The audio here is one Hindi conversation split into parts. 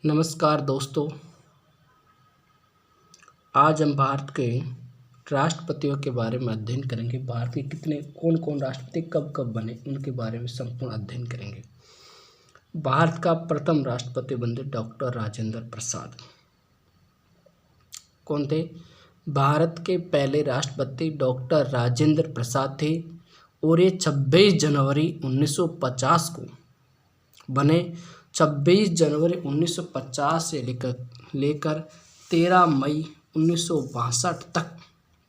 नमस्कार दोस्तों। आज हम भारत के राष्ट्रपतियों के बारे में अध्ययन करेंगे। भारत के कौन कौन राष्ट्रपति कब कब बने उनके बारे में संपूर्ण अध्ययन करेंगे। भारत का प्रथम राष्ट्रपति बने डॉक्टर राजेंद्र प्रसाद। कौन थे? भारत के पहले राष्ट्रपति डॉक्टर राजेंद्र प्रसाद थे और ये 26 जनवरी 1950 को बने। 26 जनवरी 1950 से लेकर 13 मई 1962 तक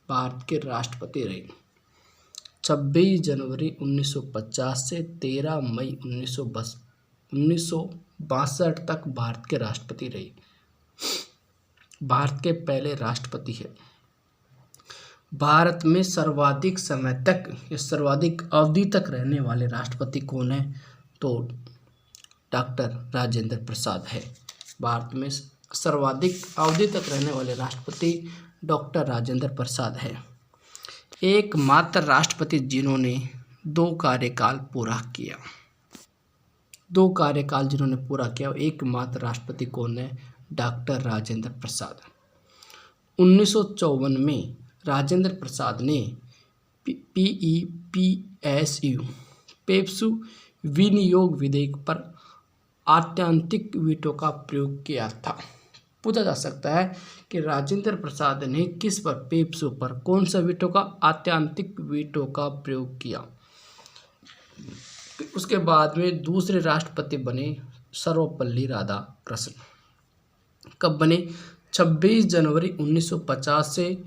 भारत के राष्ट्रपति रहे। 26 जनवरी 1950 से 13 मई 1962 तक भारत के राष्ट्रपति रहे। भारत के पहले राष्ट्रपति है। भारत में सर्वाधिक समय तक या सर्वाधिक अवधि तक रहने वाले राष्ट्रपति कौन है? तो डॉक्टर राजेंद्र प्रसाद है। भारत में सर्वाधिक अवधि तक रहने वाले राष्ट्रपति डॉक्टर राजेंद्र प्रसाद है। एकमात्र राष्ट्रपति जिन्होंने 2 कार्यकाल पूरा किया। 2 कार्यकाल जिन्होंने पूरा किया एकमात्र राष्ट्रपति कौन है? डॉक्टर राजेंद्र प्रसाद। 1954 में राजेंद्र प्रसाद ने पेप्सू विनियोग विधेयक पर आत्यंतिक वीटो का प्रयोग किया था। पूछा जा सकता है कि राजेंद्र प्रसाद ने किस पर, पेप्सू पर कौन सा वीटो का, आत्यंतिक वीटो का प्रयोग किया। उसके बाद में दूसरे राष्ट्रपति बने सर्वपल्ली राधाकृष्णन। कब बने? 26 जनवरी 1950 से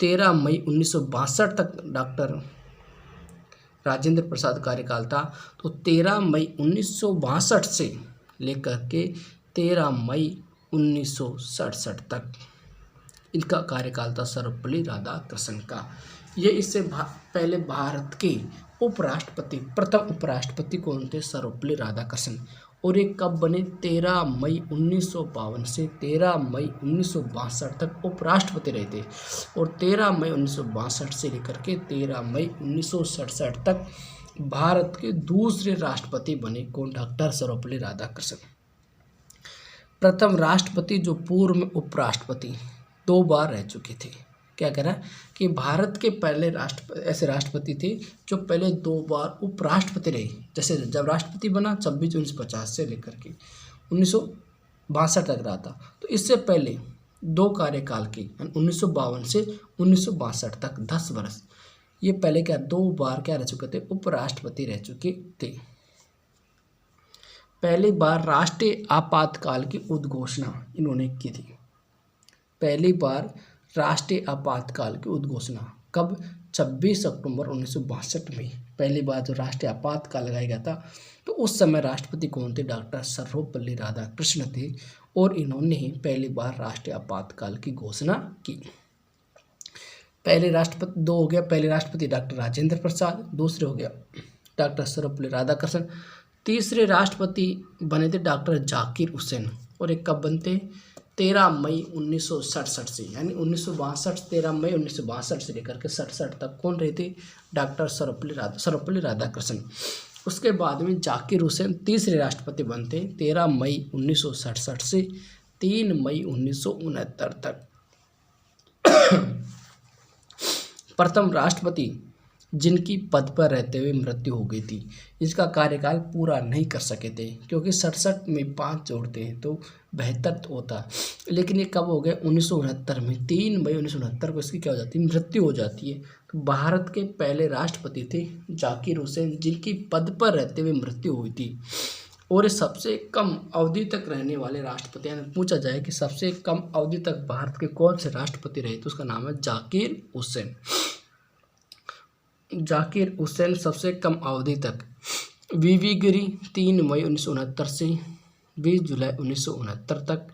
13 मई 1962 तक डॉक्टर राजेंद्र प्रसाद कार्यकाल था। तो 13 मई 1962 से लेकर के 13 मई 1967 तक इनका कार्यकाल था सर्वपल्ली राधाकृष्णन का। ये इससे पहले भारत के उपराष्ट्रपति, प्रथम उपराष्ट्रपति कौन थे? सर्वपल्ली राधाकृष्णन। और ये कब बने? 13 मई 1952 से 13 मई 1962 तक उपराष्ट्रपति रहे थे। और 13 मई 1962 से लेकर के 13 मई 1967 तक भारत के दूसरे राष्ट्रपति बने कौन? डॉक्टर सर्वपल्ली राधाकृष्णन। प्रथम राष्ट्रपति जो पूर्व में उपराष्ट्रपति 2 बार रह चुके थे। क्या कह रहा है कि भारत के पहले ऐसे राष्ट्रपति थे जो पहले 2 बार उपराष्ट्रपति रहे। जैसे जब राष्ट्रपति बना 26 1950 से लेकर के 1962 तक रहा था। तो इससे पहले 2 कार्यकाल के 1952 से 1962 तक 10 वर्ष ये पहले 2 बार क्या रह चुके थे? उपराष्ट्रपति रह चुके थे। पहली बार राष्ट्रीय आपातकाल की उद्घोषणा इन्होंने की थी। पहली बार राष्ट्रीय आपातकाल की उद्घोषणा कब? 26 अक्टूबर 1962 में पहली बार जो राष्ट्रीय आपातकाल लगाया गया था। तो उस समय राष्ट्रपति कौन थे? डॉक्टर सर्वपल्ली राधाकृष्णन थे। और इन्होंने ही पहली बार राष्ट्रीय आपातकाल की घोषणा की। पहले राष्ट्रपति 2 हो गया। पहले राष्ट्रपति डॉक्टर राजेंद्र प्रसाद, दूसरे हो गया डॉक्टर सर्वपल्ली राधाकृष्णन। तीसरे राष्ट्रपति बने थे डॉक्टर जाकिर हुसैन। और एक कब बनते? 13 मई 1967 से, यानी 1962 13 मई 1962 से लेकर के 67 तक कौन रहे थे? डॉक्टर सर्वपल्ली राधाकृष्णन। उसके बाद में जाकिर हुसैन तीसरे राष्ट्रपति बनते 13 मई 1967 से 3 मई 1969 तक। प्रथम राष्ट्रपति जिनकी पद पर रहते हुए मृत्यु हो गई थी, इसका कार्यकाल पूरा नहीं कर सके थे, क्योंकि 67 में 5 जोड़ते हैं तो 72 होता। लेकिन ये कब हो गया? 1969 में 3 मई 1969 को इसकी क्या हो जाती है? मृत्यु हो जाती है। तो भारत के पहले राष्ट्रपति थे जाकिर हुसैन, जिनकी पद पर रहते हुए मृत्यु हुई थी। और सबसे कम अवधि तक रहने वाले राष्ट्रपति, पूछा जाए कि सबसे कम अवधि तक भारत के कौन से राष्ट्रपति रहे, तो उसका नाम है जाकिर हुसैन। जाकिर हुसैन सबसे कम अवधि तक। वीवी गिरी 3 मई 1969 से 20 जुलाई 1969 तक।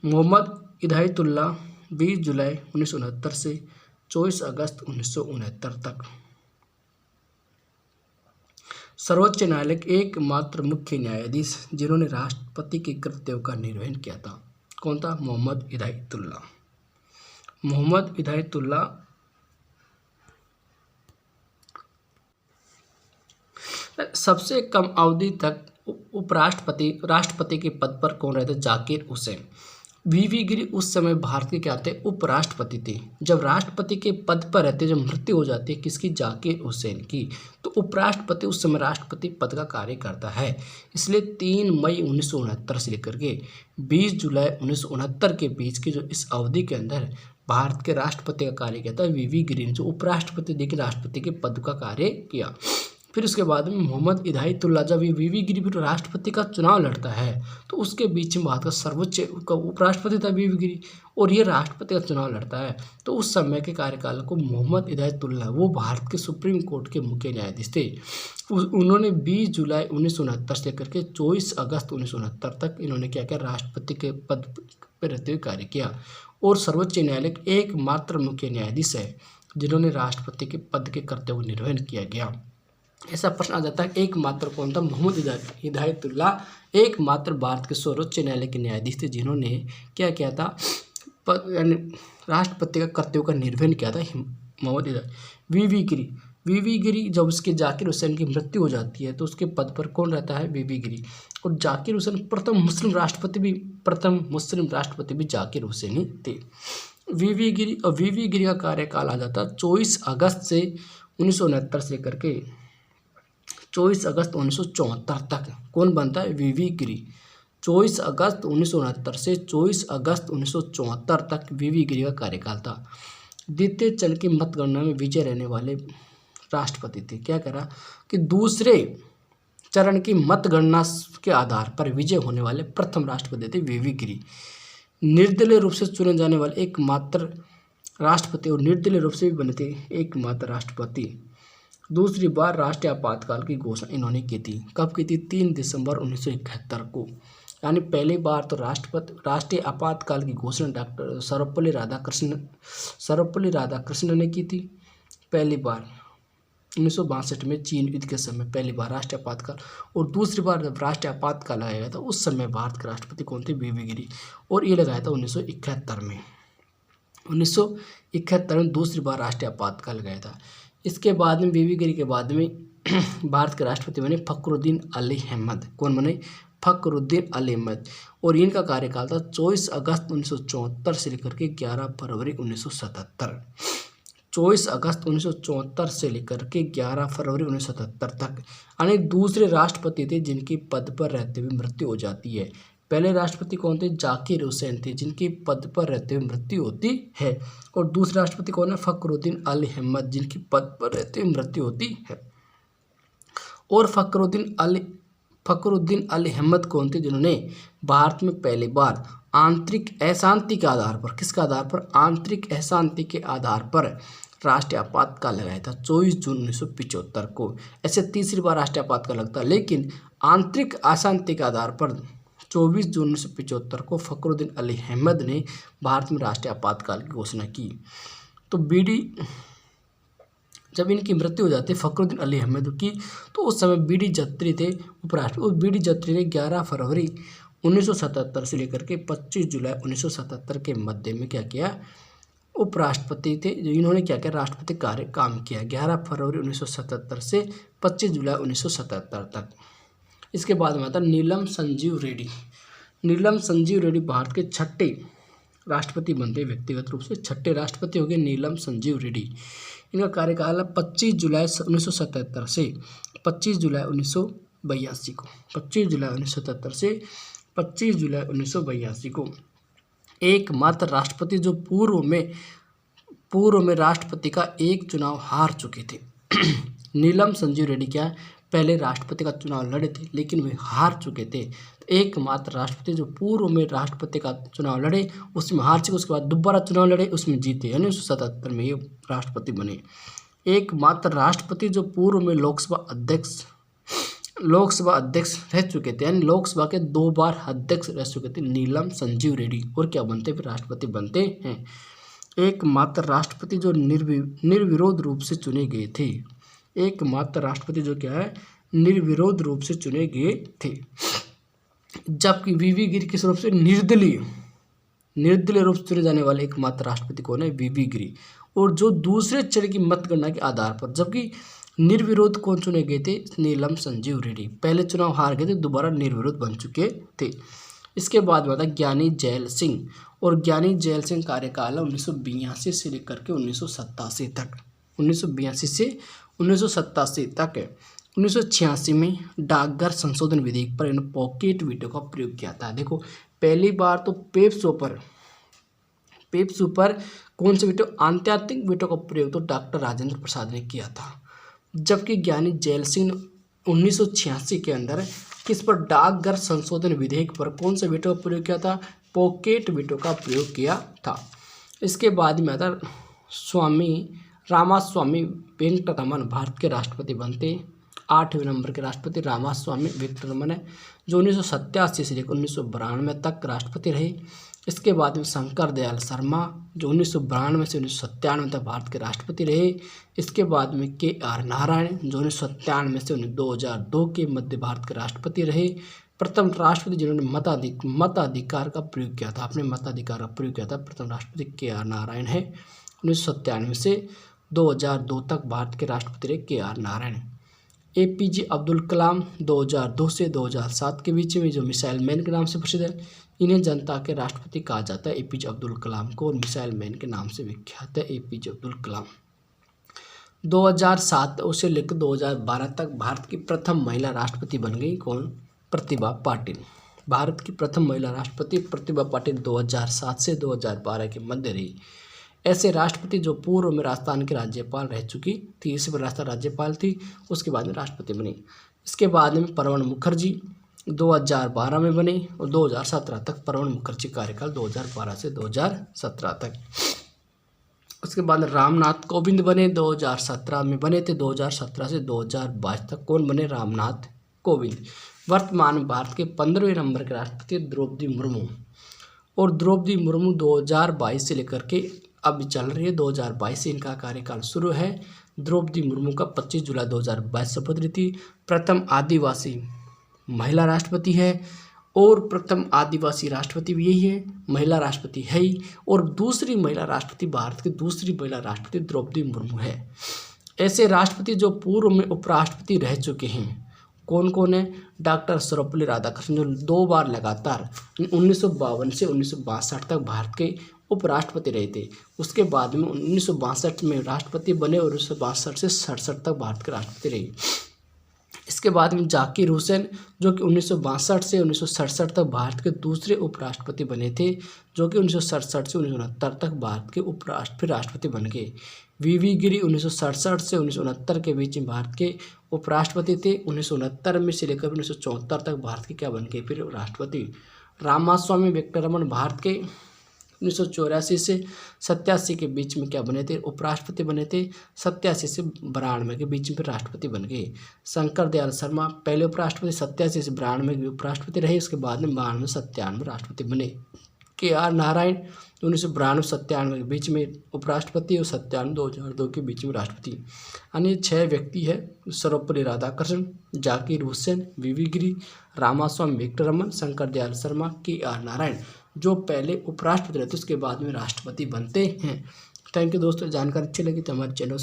मोहम्मद हिदायतुल्ला 20 जुलाई 1969 से 24 अगस्त 1969 तक। सर्वोच्च न्यायालय के एकमात्र मुख्य न्यायाधीश जिन्होंने राष्ट्रपति के कर्तव्यों का निर्वहन किया था, कौन था? मोहम्मद हिदायतुल्ला। मोहम्मद हिदायतुल्ला सबसे कम अवधि तक राष्ट्रपति के पद पर कौन रहते? जाकिर हुसैन। वीवी गिरी उस समय भारत के क्या थे? उपराष्ट्रपति थे। जब राष्ट्रपति के पद पर रहते, जब मृत्यु हो जाती है किसकी? जाकिर हुसैन की, तो उपराष्ट्रपति उस समय राष्ट्रपति पद का कार्य करता है। इसलिए 3 मई 1969 से लेकर के 20 जुलाई 1969 के बीच की जो इस अवधि के अंदर भारत के राष्ट्रपति का कार्य किया था वीवी गिरी ने, जो उपराष्ट्रपति देखिए राष्ट्रपति के पद का कार्य किया। फिर उसके बाद में मोहम्मद हिदायतुल्ला, जब वीवी गिरी फिर राष्ट्रपति का चुनाव लड़ता है तो उसके बीच में भारत का सर्वोच्च उपराष्ट्रपति था वीवी गिरी, और ये राष्ट्रपति का चुनाव लड़ता है। तो उस समय के कार्यकाल को मोहम्मद हिदायतुल्ला, वो भारत के सुप्रीम कोर्ट के मुख्य न्यायाधीश थे। उन्होंने 20 जुलाई 1969 से लेकर के 24 अगस्त 1969 तक इन्होंने क्या किया? राष्ट्रपति के पद पर रहते हुए कार्य किया। और सर्वोच्च न्यायालय के एकमात्र मुख्य न्यायाधीश है जिन्होंने राष्ट्रपति के पद के कर्तव्य को निर्वहन किया गया। ऐसा प्रश्न आ जाता है, एकमात्र कौन था? मोहम्मद हिदायतुल्ला एकमात्र भारत के सर्वोच्च न्यायालय के न्यायाधीश थे जिन्होंने क्या किया था? यानी राष्ट्रपति का कर्तव्य का निर्वहन किया था मोहम्मद वीवी गिरी जब उसके जाकिर हुसैन की मृत्यु हो जाती है तो उसके पद पर कौन रहता है? वीवी गिरी। और जाकिर हुसैन प्रथम मुस्लिम राष्ट्रपति भी जाकिर हुसैन ही थे। वीवी गिरी का कार्यकाल आ जाता 24 अगस्त से 1969 से लेकर के 24 अगस्त 1974 तक। कौन बनता है? वीवी गिरी। 24 अगस्त 1969 से 24 अगस्त 1974 तक वीवी गिरी का कार्यकाल था। द्वितीय चरण की मतगणना में विजय रहने वाले राष्ट्रपति थे। क्या करा कि दूसरे चरण की मतगणना के आधार पर विजय होने वाले प्रथम राष्ट्रपति थे वीवी गिरी। निर्दलीय रूप से चुने जाने वाले एकमात्र राष्ट्रपति और निर्दलीय रूप से भी बने थे एकमात्र राष्ट्रपति। दूसरी बार राष्ट्रीय आपातकाल की घोषणा इन्होंने की थी। कब की थी? 3 दिसंबर 1971 को। यानी पहली बार तो राष्ट्रीय आपातकाल की घोषणा डॉक्टर सर्वपल्ली राधाकृष्णन ने की थी पहली बार 1962 में चीन युद्ध के समय पहली बार राष्ट्रीय आपातकाल। और दूसरी बार जब राष्ट्रीय आपातकाल लगाया गया था उस समय भारत के राष्ट्रपति कौन थे? वीवी गिरी, और ये लगाया था 1971 में। 1971 में दूसरी बार राष्ट्रीय आपातकाल लगाया था। इसके बाद में वीवी गिरी के बाद में भारत के राष्ट्रपति बने फखरुद्दीन अली अहमद। कौन बने? फखरुद्दीन अली अहमद। और इनका कार्यकाल था 24 अगस्त 1974 से लेकर के 11 फरवरी 1977। 24 अगस्त 1974 से लेकर के 11 फरवरी 1977 तक। यानी दूसरे राष्ट्रपति थे जिनकी पद पर रहते हुए मृत्यु हो जाती है। पहले राष्ट्रपति कौन थे? जाकिर हुसैन थे जिनकी पद पर रहते हुए मृत्यु होती है। और दूसरे राष्ट्रपति कौन है? फखरुद्दीन अली अहमद जिनकी पद पर रहते हुए मृत्यु होती है। और फखरुद्दीन अली अहमद कौन थे? जिन्होंने भारत में पहली बार आंतरिक अशांति के आधार पर, किसके आधार पर? आंतरिक अशांति के आधार पर राष्ट्रीय आपातकाल लगाया था 24 जून 1975 को। ऐसे तीसरी बार राष्ट्रीय आपातकाल लगता, लेकिन आंतरिक अशांति के आधार पर 24 जून 1975 को फखरुद्दीन अली अहमद ने भारत में राष्ट्रीय आपातकाल की घोषणा की। तो जब इनकी मृत्यु हो जाती है फखरुद्दीन अली अहमद की, तो उस समय बीडी जत्री थे उपराष्ट्रपति। उस बीडी जत्री ने 11 फरवरी 1977 से लेकर के 25 जुलाई 1977 के मध्य में क्या किया? उपराष्ट्रपति थे जो इन्होंने क्या किया? राष्ट्रपति कार्य काम किया 11 फरवरी 1977 से 25 जुलाई 1977 तक। इसके बाद में आता नीलम संजीव रेड्डी। नीलम संजीव रेड्डी भारत के 6ठे राष्ट्रपति बनते, व्यक्तिगत रूप से 6ठे राष्ट्रपति हो गए नीलम संजीव रेड्डी। इनका कार्यकाल है 25 जुलाई 1977 से 25 जुलाई 1982 को। 25 जुलाई 1977 से 25 जुलाई 1982 को। एकमात्र राष्ट्रपति जो पूर्व में राष्ट्रपति का एक चुनाव हार चुके थे। नीलम संजीव रेड्डी क्या है? पहले राष्ट्रपति का चुनाव लड़े थे लेकिन वे हार चुके थे। तो एकमात्र राष्ट्रपति जो पूर्व में राष्ट्रपति का चुनाव लड़े उसमें हार चुके, उसके बाद दोबारा चुनाव लड़े उसमें जीते, यानी 1977 में ये राष्ट्रपति बने। एकमात्र राष्ट्रपति जो पूर्व में लोकसभा अध्यक्ष रह चुके थे, यानी लोकसभा के 2 बार अध्यक्ष रह चुके थे नीलम संजीव रेड्डी, और क्या बनते? फिर राष्ट्रपति बनते हैं। एकमात्र राष्ट्रपति जो निर्विरोध रूप से चुने गए थे। एकमात्र राष्ट्रपति जो क्या है? निर्विरोध रूप से चुने गए थे। जबकि वीवी गिरी किस रूप से? निर्दलीय रूप से चुने जाने वाले एकमात्र राष्ट्रपति कौन है? वीवी गिरी। और जो दूसरे चरण की मतगणना के आधार पर, जबकि निर्विरोध कौन चुने गए थे? नीलम संजीव रेड्डी। पहले चुनाव हार गए थे, दोबारा निर्विरोध बन चुके थे। इसके बाद में आता ज्ञानी जैल सिंह, और ज्ञानी जैल सिंह कार्यकाल 1982 से लेकर के 1987 तक, 1982 से 1987 तक है। 1986 में डाकघर संशोधन विधेयक पर इन पॉकेट वीटो का प्रयोग किया था। देखो पहली बार तो पेप्सू पर कौन से वीटो? आंतरिक वीटो का प्रयोग तो डॉक्टर राजेंद्र प्रसाद ने किया था, जबकि ज्ञानी जैल सिंह 1986 के अंदर किस पर? डाकघर संशोधन विधेयक पर कौन सा वीटो का प्रयोग किया था? पॉकेट वीटो का प्रयोग किया था। इसके बाद में आता रामास्वामी वेंकटरमन भारत के राष्ट्रपति बनते। 8वें नंबर के राष्ट्रपति रामास्वामी वेंकटरमन है, जो 1987 से लेकर 1992 तक राष्ट्रपति रहे। इसके बाद में शंकर दयाल शर्मा, जो 1992 से 1997 तक भारत के राष्ट्रपति रहे। इसके बाद में KR नारायण, जो 1997 से 2002 के मध्य भारत के राष्ट्रपति रहे। प्रथम राष्ट्रपति जिन्होंने मताधिकार का प्रयोग किया था, अपने मताधिकार का प्रयोग किया था, प्रथम राष्ट्रपति KR नारायण है। 1997 से 2002 तक भारत के राष्ट्रपति रहे KR नारायण। APJ अब्दुल कलाम 2002 से 2007 के बीच में, जो मिसाइल मैन के नाम से प्रसिद्ध है। इन्हें जनता के राष्ट्रपति कहा जाता है, APJ अब्दुल कलाम को, और मिसाइल मैन के नाम से विख्यात है APJ अब्दुल कलाम। 2007 से लेकर 2012 तक भारत की प्रथम महिला राष्ट्रपति बन गई कौन? प्रतिभा पाटिल। भारत की प्रथम महिला राष्ट्रपति प्रतिभा पाटिल 2007 से 2012 के मध्य रही। ऐसे राष्ट्रपति जो पूर्व में राजस्थान के राज्यपाल रह चुकी थी, इससे राजस्थान राज्यपाल थी, उसके बाद में राष्ट्रपति बनी। इसके बाद में प्रणब मुखर्जी 2012 में बने, और 2017 तक प्रणब मुखर्जी कार्यकाल 2012 से 2017 तक। उसके बाद रामनाथ कोविंद बने, 2017 में बने थे, 2017 से 2022 तक कौन बने? रामनाथ कोविंद। वर्तमान में भारत के 15वें नंबर के राष्ट्रपति द्रौपदी मुर्मू, और द्रौपदी मुर्मू 2022 से लेकर के अभी चल रही है, 2022 से इनका कार्यकाल शुरू है। द्रौपदी मुर्मू का 25 जुलाई 2022 शपथ ली थी। प्रथम आदिवासी महिला राष्ट्रपति है, और प्रथम आदिवासी राष्ट्रपति भी यही है, महिला राष्ट्रपति है ही। और दूसरी महिला राष्ट्रपति, भारत की दूसरी महिला राष्ट्रपति द्रौपदी मुर्मू है। ऐसे राष्ट्रपति जो पूर्व में उपराष्ट्रपति रह चुके हैं कौन कौन है? डॉक्टर सर्वपल्ली राधाकृष्णन, जो 2 बार लगातार 1952 से 1962 तक भारत के उपराष्ट्रपति रहे थे। उसके बाद में 1962 में राष्ट्रपति बने, और 1962 से 67 तक भारत के राष्ट्रपति रहे। इसके बाद में जाकिर हुसैन, जो कि 1962 से 1967 तक भारत के दूसरे उपराष्ट्रपति बने थे, जो कि 1967 से 1969 तक भारत के फिर राष्ट्रपति बन गए। VV गिरी 1967 से 1969 के बीच में भारत के उपराष्ट्रपति थे। 1969 में से लेकर 1974 तक भारत के क्या बन गए? फिर राष्ट्रपति। रामास्वामी वेंकटरमन भारत के 1984 से 87 के बीच में क्या बने थे? उपराष्ट्रपति बने थे। 87 से 92 के बीच में फिर राष्ट्रपति बन गए। शंकर दयाल शर्मा पहले उपराष्ट्रपति, 87 से 92 में उपराष्ट्रपति रहे, उसके बाद में 92 से 97 राष्ट्रपति बने। KR नारायण 1992-97 के बीच में उपराष्ट्रपति, और 97-2002 के बीच में राष्ट्रपति। अन्य 6 व्यक्ति है: सर्वपल्ली राधाकृष्णन, जाकिर हुसैन, VV गिरी, रामास्वामी वेंकटरमन, शंकर दयाल शर्मा, KR नारायण, जो पहले उपराष्ट्रपति रहते उसके बाद में राष्ट्रपति बनते हैं। थैंक यू दोस्तों, जानकारी अच्छी लगी तो हमारे चैनल